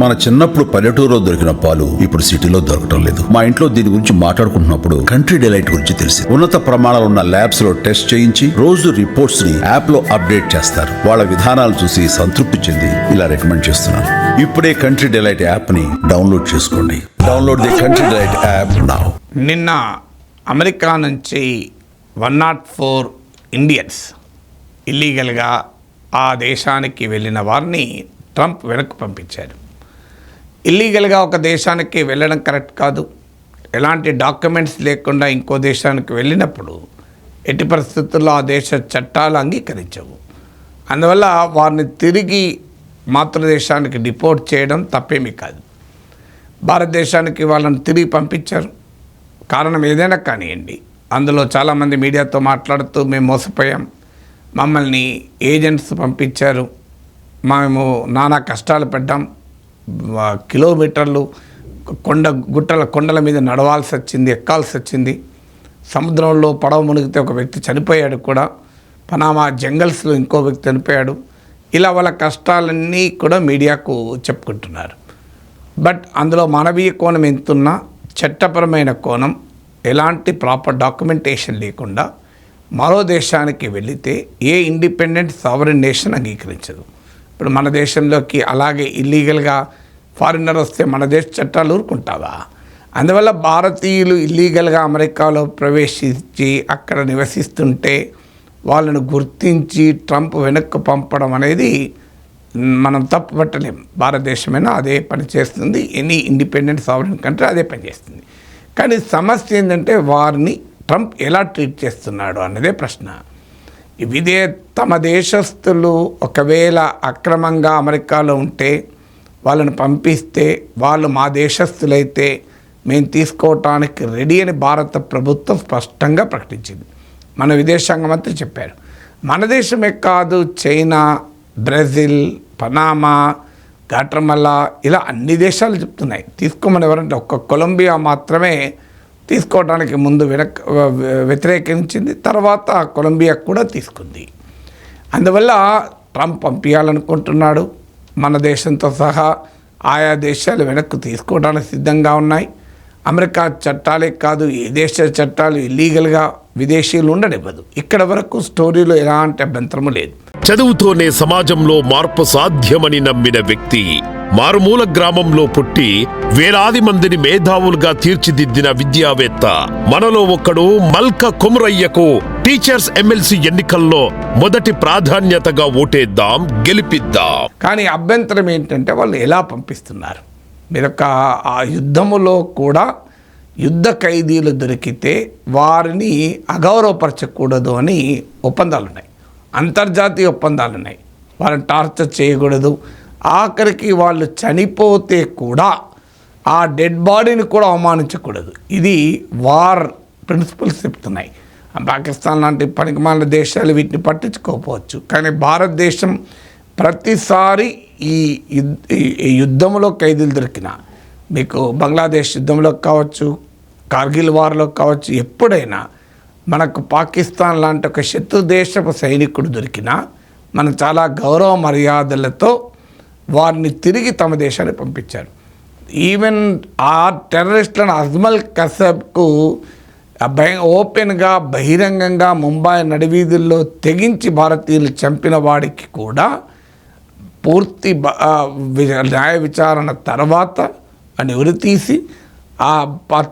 మన చిన్నప్పుడు పల్లెటూరులో దొరికిన పాలు ఇప్పుడు సిటీలో దొరకటం లేదు. మా ఇంట్లో దీని గురించి మాట్లాడుకుంటున్నప్పుడు కంట్రీ డిలైట్ గురించి తెలిసి ఉన్నత ప్రమాణాలు ఉన్న ల్యాబ్స్ లో టెస్ట్ చేయించి రోజు రిపోర్ట్స్ ని యాప్ లో అప్డేట్ చేస్తారు. వాళ్ళ విధానాలు చూసి సంతృప్తి చెంది ఇలా రికమెండ్ చేస్తున్నాను. ఇప్పుడే కంట్రీ డిలైట్ యాప్ ని డౌన్లోడ్ చేసుకోండి. Download the country delight app now. నిన్న అమెరికా నుంచి 104 ఇండియన్స్ ఇల్లీగల్గా ఆ దేశానికి వెళ్ళిన వారిని ట్రంప్ వెనక్కి పంపించారు. ఇల్లీగల్గా ఒక దేశానికి వెళ్ళడం కరెక్ట్ కాదు. ఎలాంటి డాక్యుమెంట్స్ లేకుండా ఇంకో దేశానికి వెళ్ళినప్పుడు ఎట్టి పరిస్థితుల్లో ఆ దేశ చట్టాలు అంగీకరించవు. అందువల్ల వారిని తిరిగి మాతృదేశానికి డిపోర్ట్ చేయడం తప్పేమీ కాదు. భారతదేశానికి వాళ్ళని తిరిగి పంపించారు. కారణం ఏదైనా కానివ్వండి. అందులో చాలామంది మీడియాతో మాట్లాడుతూ మేము మోసపోయాం, మమ్మల్ని ఏజెంట్స్ పంపించారు, మేము నానా కష్టాలు పడ్డాం, కిలోమీటర్లు కొండల మీద నడవాల్సి వచ్చింది, ఎక్కాల్సి వచ్చింది, సముద్రంలో పడవ మునిగితే ఒక వ్యక్తి చనిపోయాడు కూడా, పనామా జంగల్స్లో ఇంకో వ్యక్తి చనిపోయాడు. ఇలా వాళ్ళ కష్టాలన్నీ కూడా మీడియాకు చెప్పుకుంటున్నారు. బట్ అందులో మానవీయ కోణం ఎంతున్నా చట్టపరమైన కోణం ఎలాంటి ప్రాపర్ డాక్యుమెంటేషన్ లేకుండా మరో దేశానికి వెళితే ఏ ఇండిపెండెంట్ సావరెన్ నేషన్ అంగీకరించదు. ఇప్పుడు మన దేశంలోకి అలాగే ఇల్లీగల్గా ఫారినర్ వస్తే మన దేశ చట్టాలు ఊరుకుంటావా? అందువల్ల భారతీయులు ఇల్లీగల్గా అమెరికాలో ప్రవేశించి అక్కడ నివసిస్తుంటే వాళ్ళను గుర్తించి ట్రంప్ వెనక్కు పంపడం అనేది మనం తప్పు పట్టలేం. భారతదేశమైనా అదే పని చేస్తుంది, ఎనీ ఇండిపెండెంట్ సావరెన్ కంట్రీ అదే పని చేస్తుంది. కానీ సమస్య ఏంటంటే వారిని ట్రంప్ ఎలా ట్రీట్ చేస్తున్నాడు అన్నదే ప్రశ్న. ఇదే తమ దేశస్తులు ఒకవేళ అక్రమంగా అమెరికాలో ఉంటే వాళ్ళని పంపిస్తే వాళ్ళు మా దేశస్తులైతే మేము తీసుకోవటానికి రెడీ అని భారత ప్రభుత్వం స్పష్టంగా ప్రకటించింది. మన విదేశాంగ మంత్రి చెప్పారు. మన దేశమే కాదు, చైనా, బ్రెజిల్, పనామా, గాట్రమల్లా ఇలా అన్ని దేశాలు చెప్తున్నాయి తీసుకోమని. ఎవరంటే ఒక్క కొలంబియా మాత్రమే తీసుకోవడానికి ముందు వ్యతిరేకించింది, తర్వాత కొలంబియా కూడా తీసుకుంది. అందువల్ల ట్రంప్ పంపించాలనుకుంటున్నాడు. మన దేశంతో సహా ఆయా దేశాలు వెనక్కు తీసుకోవడానికి సిద్ధంగా ఉన్నాయి. అమెరికా చట్టాలే కాదు, ఏ దేశ చట్టాలు ఇల్లీగల్గా విదేశీయులు ఉండనివ్వదు. ఇక్కడ వరకు స్టోరీలో ఎలాంటి అభ్యంతరము లేదు. చదువుతోనే సమాజంలో మార్పు సాధ్యమని నమ్మిన వ్యక్తి, మారుమూల గ్రామంలో పుట్టి వేలాది మందిని మేధావులుగా తీర్చిదిద్దిన విద్యావేత్త, మనలో ఒక్కడు మల్క కుమరయ్యకు టీచర్స్ ఎమ్మెల్సీ ఎన్నికల్లో మొదటి ప్రాధాన్యతగా ఓటేద్దాం, గెలిపిద్దాం. కానీ అభ్యంతరం ఏంటంటే వాళ్ళు ఎలా పంపిస్తున్నారు. మీరొక ఆ యుద్ధములో కూడా యుద్ధ ఖైదీలు దొరికితే వారిని అగౌరవపరచకూడదు అని ఒప్పందాలు ఉన్నాయి, అంతర్జాతీయ ఒప్పందాలు ఉన్నాయి. వాళ్ళని టార్చర్ చేయకూడదు. ఆఖరికి వాళ్ళు చనిపోతే కూడా ఆ డెడ్ బాడీని కూడా అవమానించకూడదు. ఇది వార్ ప్రిన్సిపల్స్ చెప్తున్నాయి. పాకిస్తాన్ లాంటి పనికిమాలిన దేశాలు వీటిని పట్టించుకోకపోవచ్చు, కానీ భారతదేశం ప్రతిసారి ఈ యుద్ధంలో ఖైదీలు దొరికిన, మీకు బంగ్లాదేశ్ యుద్ధంలో కావచ్చు, కార్గిల్ వార్లో కావచ్చు, ఎప్పుడైనా మనకు పాకిస్తాన్ లాంటి ఒక శత్రు దేశపు సైనికుడు దొరికినా మనం చాలా గౌరవ మర్యాదలతో వారిని తిరిగి తమ దేశానికి పంపించారు. ఈవెన్ ఆ టెర్రరిస్టులను అజ్మల్ కసబ్కు ఓపెన్గా బహిరంగంగా ముంబై నడివీధుల్లో తెగించి భారతీయులు చంపిన వాడికి కూడా పూర్తి న్యాయ విచారణ తర్వాత అని ఉరితీసి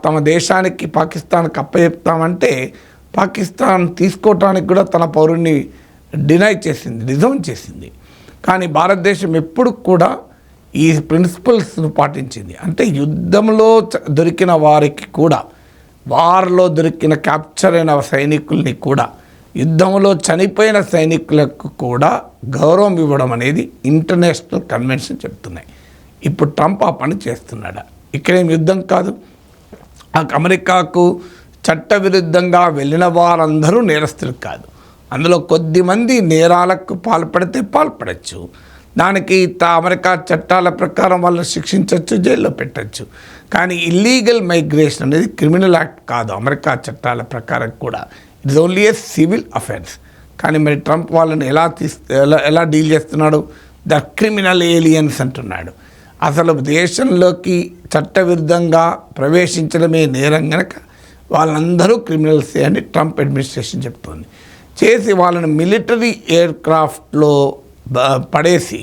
తమ దేశానికి పాకిస్తాన్కి అప్పచెప్తామంటే పాకిస్తాన్ తీసుకోవటానికి కూడా తన పౌరుని డినై చేసింది, రిజౌన్ చేసింది. కానీ భారతదేశం ఎప్పుడు కూడా ఈ ప్రిన్సిపల్స్ను పాటించింది. అంటే యుద్ధంలో దొరికిన వారికి కూడా, వార్లో దొరికిన క్యాప్చర్ అయిన సైనికుల్ని కూడా, యుద్ధంలో చనిపోయిన సైనికులకు కూడా గౌరవం ఇవ్వడం అనేది ఇంటర్నేషనల్ కన్వెన్షన్ చెప్తున్నాయి. ఇప్పుడు ట్రంప్ ఆ పని చేస్తున్నాడా? ఇక్కడేం యుద్ధం కాదు. అమెరికాకు చట్టవిరుద్ధంగా వెళ్ళిన వారందరూ నేరస్తులు కాదు. అందులో కొద్దిమంది నేరాలకు పాల్పడచ్చు. దానికి అమెరికా చట్టాల ప్రకారం వాళ్ళని శిక్షించవచ్చు, జైల్లో పెట్టచ్చు. కానీ ఇల్లీగల్ మైగ్రేషన్ అనేది క్రిమినల్ యాక్ట్ కాదు అమెరికా చట్టాల ప్రకారం కూడా. It's only A civil offence. కానీ మరి ట్రంప్ వాళ్ళని ఎలా డీల్ చేస్తున్నాడు? ద క్రిమినల్ ఏలియన్స్ అంటున్నాడు. అసలు దేశంలోకి చట్టవిరుద్ధంగా ప్రవేశించడమే నేరం గనక వాళ్ళందరూ క్రిమినల్సే అని ట్రంప్ అడ్మినిస్ట్రేషన్ చెప్తోంది. చేసి వాళ్ళని మిలిటరీ ఎయిర్ క్రాఫ్ట్లో పడేసి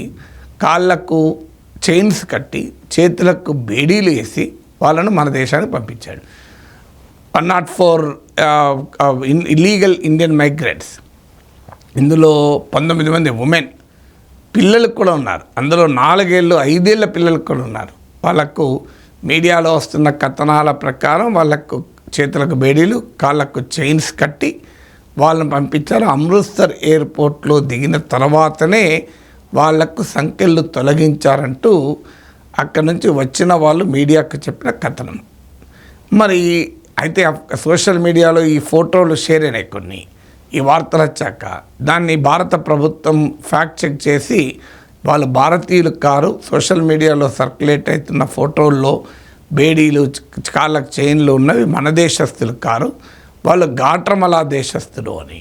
కాళ్ళకు చైన్స్ కట్టి చేతులకు బేడీలు వేసి వాళ్ళను మన దేశానికి పంపించాడు. 104 ఇల్లీగల్ ఇండియన్ మైగ్రెంట్స్, ఇందులో 19 మంది ఉమెన్, పిల్లలకు కూడా ఉన్నారు. అందులో 4 ఏళ్ళు 5 ఏళ్ళ పిల్లలకు కూడా ఉన్నారు. వాళ్ళకు మీడియాలో వస్తున్న కథనాల ప్రకారం వాళ్ళకు చేతులకు బేడీలు కాళ్ళకు చైన్స్ కట్టి వాళ్ళని పంపించారు. అమృత్సర్ ఎయిర్పోర్ట్లో దిగిన తర్వాతనే వాళ్లకు సంఖ్యలు తొలగించారంటూ అక్కడి నుంచి వచ్చిన వాళ్ళు మీడియాకు చెప్పిన కథనం. మరి అయితే సోషల్ మీడియాలో ఈ ఫోటోలు షేర్ అయినాయి కొన్ని. ఈ వార్తలు వచ్చాక దాన్ని భారత ప్రభుత్వం ఫ్యాక్ట్ చెక్ చేసి వాళ్ళు భారతీయులు కారు, సోషల్ మీడియాలో సర్క్యులేట్ అవుతున్న ఫోటోల్లో బేడీలు కాళ్ళకు చైన్లు ఉన్నవి మన దేశస్తులు కారు, వాళ్ళు గాట్రమలా దేశస్తులు అని.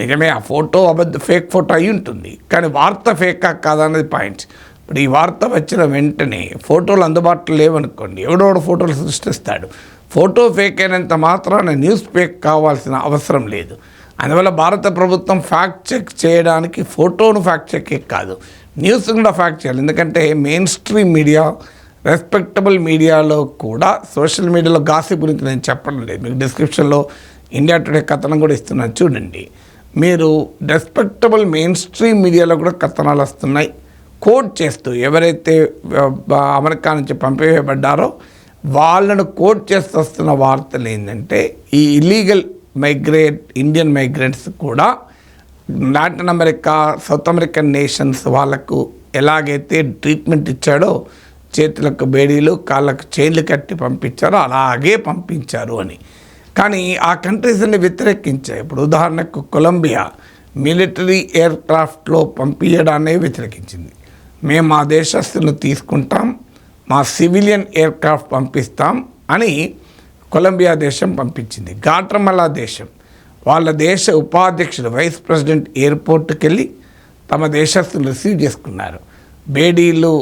నిజమే ఆ ఫోటో ఫేక్ ఫోటో అయి ఉంటుంది, కానీ వార్త ఫేకా కాదన్నది పాయింట్. ఇప్పుడు ఈ వార్త వచ్చిన వెంటనే ఫోటోలు అందుబాటులో లేవనుకోండి, ఎవడోడు ఫోటోలు సృష్టిస్తాడు. ఫోటో ఫేక్ అయినంత మాత్రాన న్యూస్ ఫేక్ కావాల్సిన అవసరం లేదు. అందువల్ల భారత ప్రభుత్వం ఫ్యాక్ట్ చెక్ చేయడానికి ఫోటోను ఫ్యాక్ట్ చెక్ కాదు, న్యూస్ కూడా ఫ్యాక్ట్ చేయాలి. ఎందుకంటే మెయిన్ స్ట్రీమ్ మీడియా, రెస్పెక్టబుల్ మీడియాలో కూడా సోషల్ మీడియాలో గాసిప్ గురించి నేను చెప్పడం లేదు. మీకు డిస్క్రిప్షన్లో ఇండియా టుడే కథనం కూడా ఇస్తున్నాను చూడండి. మీరు రెస్పెక్టబుల్ మెయిన్ స్ట్రీమ్ మీడియాలో కూడా కథనాలు వస్తున్నాయి కోట్ చేస్తూ. ఎవరైతే అమెరికా నుంచి పంపివేయబడ్డారో వాళ్ళను కోట్ చేస్తూ వస్తున్న వార్తలు ఏంటంటే ఈ ఇల్లీగల్ ఇండియన్ మైగ్రెంట్స్ కూడా Latin America, south American nations వాళ్ళకు ఎలాగైతే ట్రీట్మెంట్ ఇచ్చాడో, చేతులకు బేడీలు కాళ్ళకు చైన్లు కట్టి పంపించారో అలాగే పంపించారు అని. కానీ ఆ కంట్రీస్ని వ్యతిరేకించాయి. ఇప్పుడు ఉదాహరణకు కొలంబియా మిలిటరీ ఎయిర్ క్రాఫ్ట్లో పంపించడాన్ని వ్యతిరేకించింది. మేము మా దేశస్తులను తీసుకుంటాం, మా సివిలియన్ ఎయిర్ క్రాఫ్ట్ పంపిస్తాం అని కొలంబియా దేశం పంపించింది. గాట్రమలా దేశం వాళ్ళ దేశ ఉపాధ్యక్షుడు వైస్ ప్రెసిడెంట్ ఎయిర్పోర్ట్కి వెళ్ళి తమ దేశస్తులు రిసీవ్ చేసుకున్నారు. బేడీలు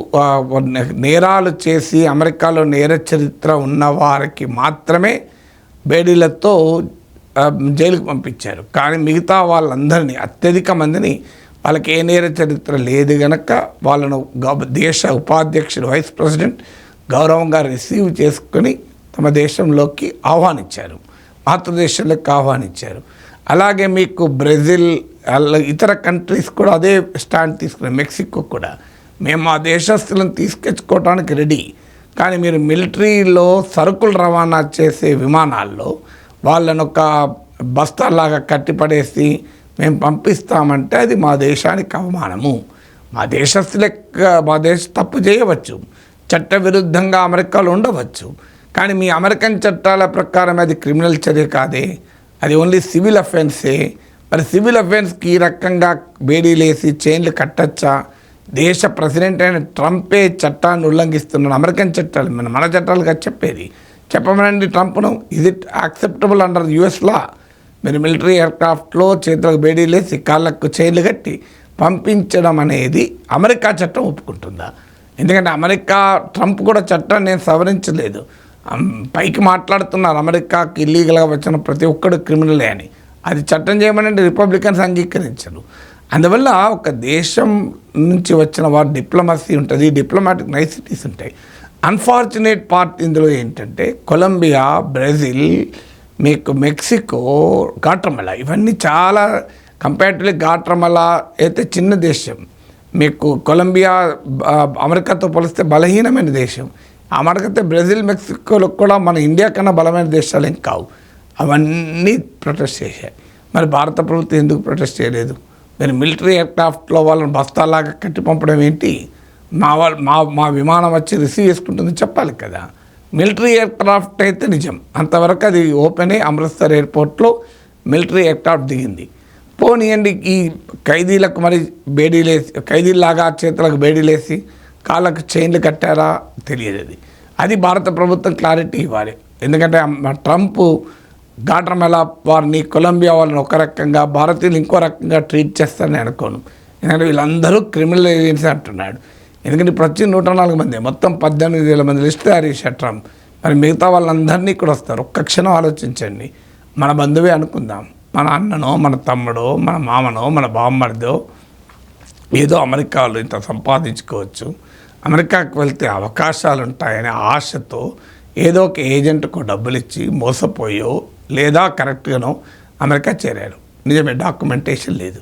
నేరాలు చేసి అమెరికాలో నేర చరిత్ర ఉన్న వారికి మాత్రమే బేడీలతో జైలుకు పంపించారు. కానీ మిగతా వాళ్ళందరినీ, అత్యధిక మందిని వాళ్ళకి ఏ నేర చరిత్ర లేదు గనక వాళ్ళను దేశ ఉపాధ్యక్షుడు వైస్ ప్రెసిడెంట్ గౌరవంగా రిసీవ్ చేసుకొని తమ దేశంలోకి ఆహ్వానించారు, మాతృదేశంలోకి ఆహ్వానించారు. అలాగే మీకు బ్రెజిల్, ఇతర కంట్రీస్ కూడా అదే స్టాండ్ తీసుకున్నారు. మెక్సికో కూడా మేము మా దేశస్తులను తీసుకొచ్చుకోవడానికి రెడీ, కానీ మీరు మిలిటరీలో సరుకులు రవాణా చేసే విమానాల్లో వాళ్ళను ఒక బస్తాలాగా కట్టిపడేసి మేము పంపిస్తామంటే అది మా దేశానికి అవమానము. మా దేశ తప్పు చేయవచ్చు, చట్టవిరుద్ధంగా అమెరికాలో ఉండవచ్చు, కానీ మీ అమెరికన్ చట్టాల ప్రకారం అది క్రిమినల్ చర్య కాదే, అది ఓన్లీ సివిల్ అఫెన్సే. మరి సివిల్ అఫెన్స్కి ఈ రకంగా బేడీలేసి చైన్లు కట్టచ్చా? దేశ ప్రెసిడెంట్ అయిన ట్రంపే చట్టాన్ని ఉల్లంఘిస్తున్నాడు. అమెరికన్ చట్టాలు మన చట్టాలుగా చెప్పేది. చెప్పమనండి ట్రంప్ను, is it acceptable under US law? మీరు మిలిటరీ ఎయిర్క్రాఫ్ట్లో చేతులకు బేడీలేసి కాళ్ళకు చైన్లు కట్టి పంపించడం అనేది అమెరికా చట్టం ఒప్పుకుంటుందా? ఎందుకంటే అమెరికా, ట్రంప్ కూడా చట్టాన్ని నేను సవరించలేదు, పైకి మాట్లాడుతున్నారు అమెరికాకి ఇల్లీగల్గా వచ్చిన ప్రతి ఒక్కడు క్రిమినలే అని. అది చట్టం చేయమని రిపబ్లికన్స్ అంగీకరించరు. అందువల్ల ఒక దేశం నుంచి వచ్చిన వారు డిప్లొమసీ ఉంటుంది, డిప్లొమాటిక్ నైసిటీస్ ఉంటాయి. అన్ఫార్చునేట్ పార్ట్ ఇందులో ఏంటంటే కొలంబియా, బ్రెజిల్, మీకు మెక్సికో, గాట్రమలా, ఇవన్నీ చాలా కంపారిటివ్లీ గాట్రమలా అయితే చిన్న దేశం. మీకు కొలంబియా అమెరికాతో పోలిస్తే బలహీనమైన దేశం. అమెరికాతో బ్రెజిల్, మెక్సికోలో కూడా మన ఇండియా కన్నా బలమైన దేశాలు ఏం కావు. అవన్నీ ప్రొటెస్ట్ చేశాయి. మరి భారత ప్రభుత్వం ఎందుకు ప్రొటెస్ట్ చేయలేదు? మీరు మిలిటరీ ఎయిర్క్రాఫ్ట్లో వాళ్ళని బస్తాలాగా కట్టి పంపడం ఏంటి? మా విమానం వచ్చి రిసీవ్ చేసుకుంటుంది చెప్పాలి కదా. మిలిటరీ ఎయిర్క్రాఫ్ట్ అయితే నిజం, అంతవరకు అది ఓపెనే. అమృత్సర్ ఎయిర్పోర్ట్లో మిలిటరీ ఎయిర్క్రాఫ్ట్ దిగింది. పోనీయండి, ఈ ఖైదీలకు మరి బేడీలేసి, ఖైదీలాగా చేతులకు బేడీలేసి కాళ్ళకు చైన్లు కట్టారా తెలియదు. అది భారత ప్రభుత్వం క్లారిటీ ఇవ్వాలి. ఎందుకంటే ట్రంప్ గాట్రమలా వారిని, కొలంబియా వాళ్ళని ఒక రకంగా, భారతీయులు ఇంకో రకంగా ట్రీట్ చేస్తారని అనుకోను. ఎందుకంటే వీళ్ళందరూ క్రిమినల్ ఏజెంట్స్ అంటున్నాడు. ఎందుకంటే ఇప్పుడు వచ్చి 104 మంది, మొత్తం 18,000 మంది లిస్ట్ తయారు చేశారు ట్రంప్. మరి మిగతా వాళ్ళందరినీ ఇక్కడ వస్తారు. ఒక్క క్షణం ఆలోచించండి. మన బంధువే అనుకుందాం, మన అన్ననో, మన తమ్ముడో, మన మామనో, మన బామ్మడిదో ఏదో అమెరికాలో ఇంత సంపాదించుకోవచ్చు, అమెరికాకు వెళ్తే అవకాశాలు ఉంటాయనే ఆశతో ఏదో ఒక ఏజెంట్కు డబ్బులు ఇచ్చి మోసపోయో లేదా కరెక్ట్గానో అమెరికా చేరారు. నిజమే, డాక్యుమెంటేషన్ లేదు,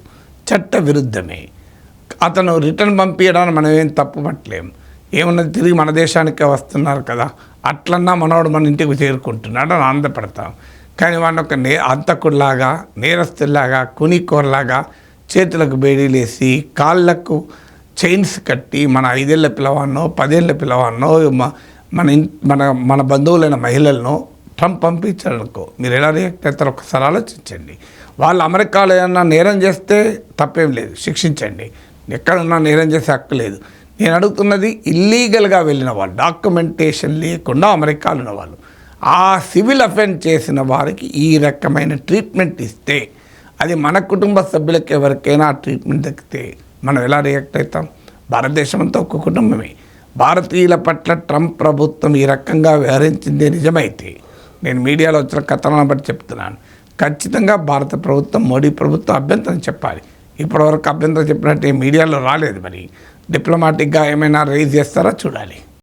చట్ట విరుద్ధమే. అతను రిటర్న్ పంపించడానికి మనం ఏం తప్పు పట్టలేము. ఏమన్నది తిరిగి మన దేశానికే వస్తున్నారు కదా, అట్లన్నా మనవాడు మన ఇంటికి చేరుకుంటున్నాడు అని ఆనందపడతాం. కానీ వాడిని ఒక అంతకుడిలాగా, నేరస్తులాగా, కునీకోరలాగా చేతులకు బేడీలేసి కాళ్ళకు చైన్స్ కట్టి మన 5 ఏళ్ల పిల్లవాడినో 10 ఏళ్ల పిల్లవాడినో మన బంధువులైన మహిళలను ట్రంప్ పంపించారనుకో, మీరు ఎలా రియాక్ట్ అవుతారో ఒకసారి ఆలోచించండి. వాళ్ళు అమెరికాలో ఏమన్నా నేరం చేస్తే తప్పేం లేదు, శిక్షించండి. ఎక్కడున్నా నేరం చేసే హక్కు లేదు. నేను అడుగుతున్నది ఇల్లీగల్గా వెళ్ళిన వాళ్ళు, డాక్యుమెంటేషన్ లేకుండా అమెరికాలో ఉన్న వాళ్ళు, ఆ సివిల్ అఫెన్స్ చేసిన వారికి ఈ రకమైన ట్రీట్మెంట్ ఇస్తే, అది మన కుటుంబ సభ్యులకు ఎవరికైనా ఆ ట్రీట్మెంట్ దక్కితే మనం ఎలా రియాక్ట్ అవుతాం? భారతదేశం అంతా ఒక్క కుటుంబమే. భారతీయుల పట్ల ట్రంప్ ప్రభుత్వం ఈ రకంగా వ్యవహరించిందే నిజమైతే, నేను మీడియాలో వచ్చిన కథనాలను బట్టి చెప్తున్నాను, ఖచ్చితంగా భారత ప్రభుత్వం, మోడీ ప్రభుత్వం అభ్యంతరం చెప్పాలి. ఇప్పటివరకు అభ్యంతరం చెప్పినట్టు మీడియాలో రాలేదు. మరి డిప్లొమాటిక్గా ఏమైనా రైజ్ చేస్తారా చూడాలి.